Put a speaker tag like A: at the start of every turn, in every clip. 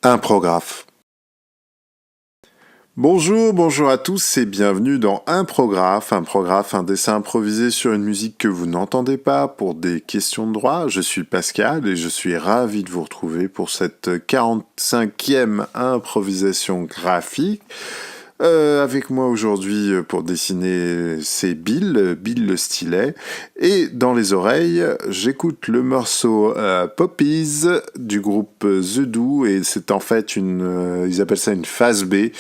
A: Imprographe. Bonjour à tous et bienvenue dans Imprographe, un dessin improvisé sur une musique que vous n'entendez pas pour des questions de droit. Je suis Pascal et je suis ravi de vous retrouver pour cette 45e improvisation graphique. Avec moi aujourd'hui pour dessiner, c'est Bill le stylet. Et dans les oreilles, j'écoute le morceau Poppies du groupe The Do. Et c'est en fait ils appellent ça une phase B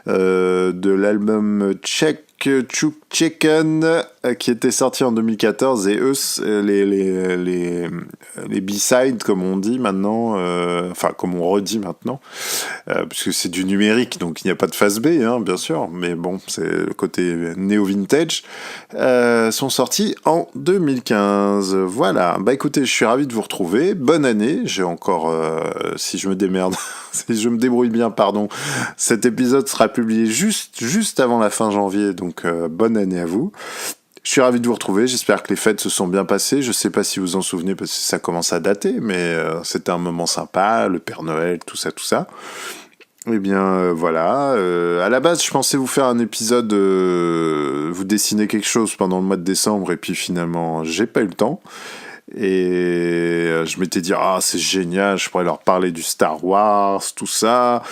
A: de l'album Check Chook Chicken qui était sorti en 2014. Et eux, les B-sides, comme on dit maintenant, comme on redit maintenant, puisque c'est du numérique, donc il n'y a pas de phase B, bien sûr, mais bon, c'est le côté néo-vintage, sont sortis en 2015. Voilà, bah écoutez, je suis ravi de vous retrouver, bonne année, j'ai encore, si je me démerde, si je me débrouille bien, pardon, cet épisode sera publié juste avant la fin janvier, donc bonne année à vous. Je suis ravi de vous retrouver, j'espère que les fêtes se sont bien passées, je sais pas si vous en souvenez parce que ça commence à dater, mais c'était un moment sympa, le Père Noël, tout ça. Eh bien voilà, à la base je pensais vous faire un épisode, vous dessiner quelque chose pendant le mois de décembre et puis finalement j'ai pas eu le temps. Et je m'étais dit c'est génial, je pourrais leur parler du Star Wars, tout ça.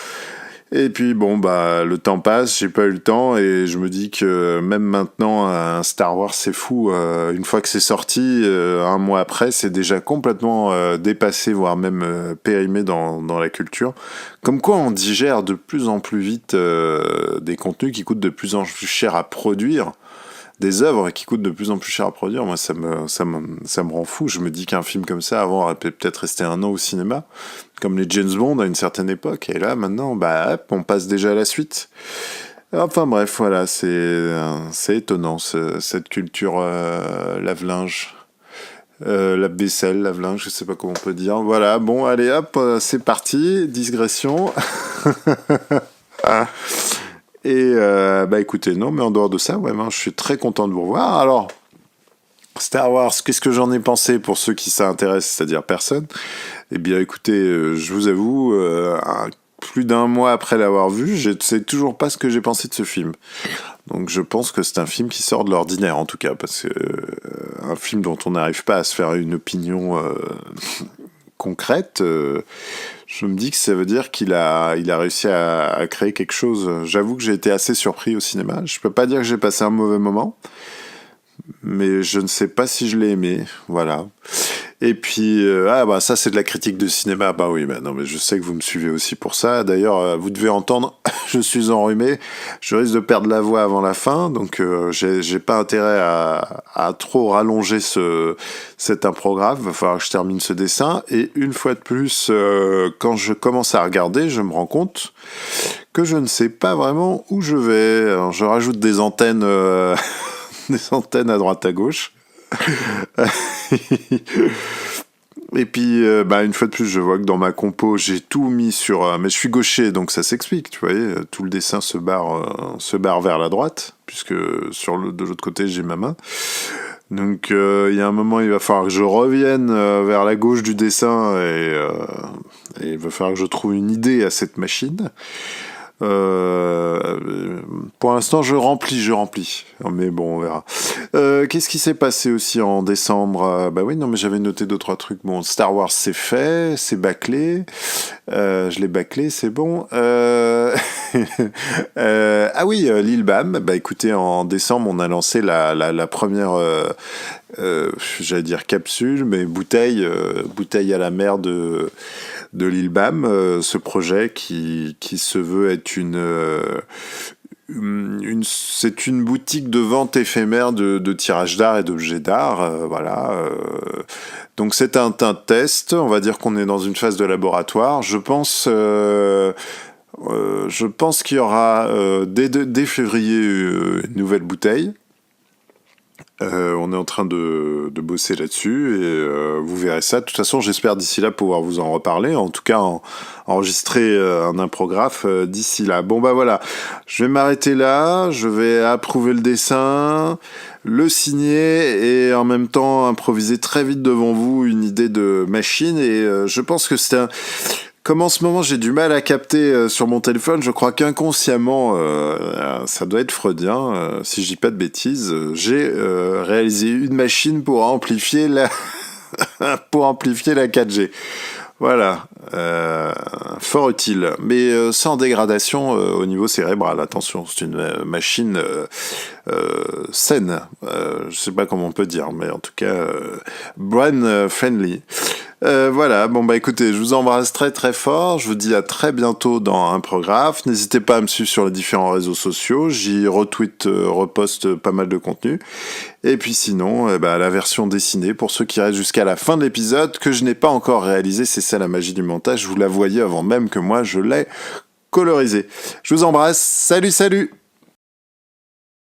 A: Et puis bon le temps passe, j'ai pas eu le temps et je me dis que même maintenant un Star Wars c'est fou, une fois que c'est sorti, un mois après c'est déjà complètement dépassé, voire même périmé dans la culture. Comme quoi on digère de plus en plus vite des contenus qui coûtent de plus en plus cher à produire. Des œuvres qui coûtent de plus en plus cher à produire, moi ça me rend fou. Je me dis qu'un film comme ça avant aurait peut-être resté un an au cinéma, comme les James Bond à une certaine époque, et là maintenant on passe déjà à la suite. Enfin bref, voilà, c'est étonnant cette culture lave-linge, lave-vaisselle, lave-linge, je sais pas comment on peut dire. Voilà, bon allez hop, c'est parti, digression. Et écoutez, non, mais en dehors de ça, je suis très content de vous revoir. Alors, Star Wars, qu'est-ce que j'en ai pensé pour ceux qui s'intéressent, c'est-à-dire personne? Eh bien, écoutez, je vous avoue, plus d'un mois après l'avoir vu, je ne sais toujours pas ce que j'ai pensé de ce film. Donc, je pense que c'est un film qui sort de l'ordinaire, en tout cas, parce que un film dont on n'arrive pas à se faire une opinion concrète. Je me dis que ça veut dire qu'il a réussi à créer quelque chose. J'avoue que j'ai été assez surpris au cinéma. Je peux pas dire que j'ai passé un mauvais moment, mais je ne sais pas si je l'ai aimé. Voilà. Et puis, ça c'est de la critique de cinéma. Bah oui, non, mais je sais que vous me suivez aussi pour ça. D'ailleurs, vous devez entendre, je suis enrhumé. Je risque de perdre la voix avant la fin, donc j'ai pas intérêt à trop rallonger cet imprographe. Va falloir que je termine ce dessin. Et une fois de plus, quand je commence à regarder, je me rends compte que je ne sais pas vraiment où je vais. Alors, je rajoute des antennes, des antennes à droite à gauche. Et puis une fois de plus je vois que dans ma compo j'ai tout mis sur mais je suis gaucher donc ça s'explique, tu vois, tout le dessin se barre vers la droite puisque de l'autre côté j'ai ma main, donc il y a un moment il va falloir que je revienne vers la gauche du dessin et il va falloir que je trouve une idée à cette machine. Pour l'instant je remplis, mais bon on verra. Qu'est-ce qui s'est passé aussi en décembre? Mais j'avais noté 2-3 trucs. Bon, Star Wars c'est fait, c'est bâclé, je l'ai bâclé, c'est bon. Lil Bam, écoutez, en décembre on a lancé la première j'allais dire capsule, mais bouteille à la mer de Lil Bam, ce projet qui se veut être c'est une boutique de vente éphémère de tirage d'art et d'objets d'art, voilà. Donc c'est un test, on va dire qu'on est dans une phase de laboratoire. Je pense qu'il y aura dès février une nouvelle bouteille. On est en train de bosser là-dessus et vous verrez ça. De toute façon, j'espère d'ici là pouvoir vous en reparler. En tout cas, enregistrer un imprographe d'ici là. Bon voilà, je vais m'arrêter là. Je vais approuver le dessin, le signer et en même temps improviser très vite devant vous une idée de machine. Et je pense que Comme en ce moment j'ai du mal à capter sur mon téléphone, je crois qu'inconsciemment, ça doit être freudien, si je dis pas de bêtises, j'ai réalisé une machine pour amplifier la pour amplifier la 4G. Voilà, fort utile, mais sans dégradation au niveau cérébral. Attention, c'est une machine saine, je sais pas comment on peut dire, mais en tout cas brain friendly. Voilà, bon bah écoutez, je vous embrasse très très fort, je vous dis à très bientôt dans un programme. N'hésitez pas à me suivre sur les différents réseaux sociaux, j'y retweet, reposte pas mal de contenu. Et puis sinon, la version dessinée, pour ceux qui restent jusqu'à la fin de l'épisode, que je n'ai pas encore réalisé, c'est ça la magie du montage, vous la voyez avant même que moi je l'ai colorisé. Je vous embrasse, salut salut!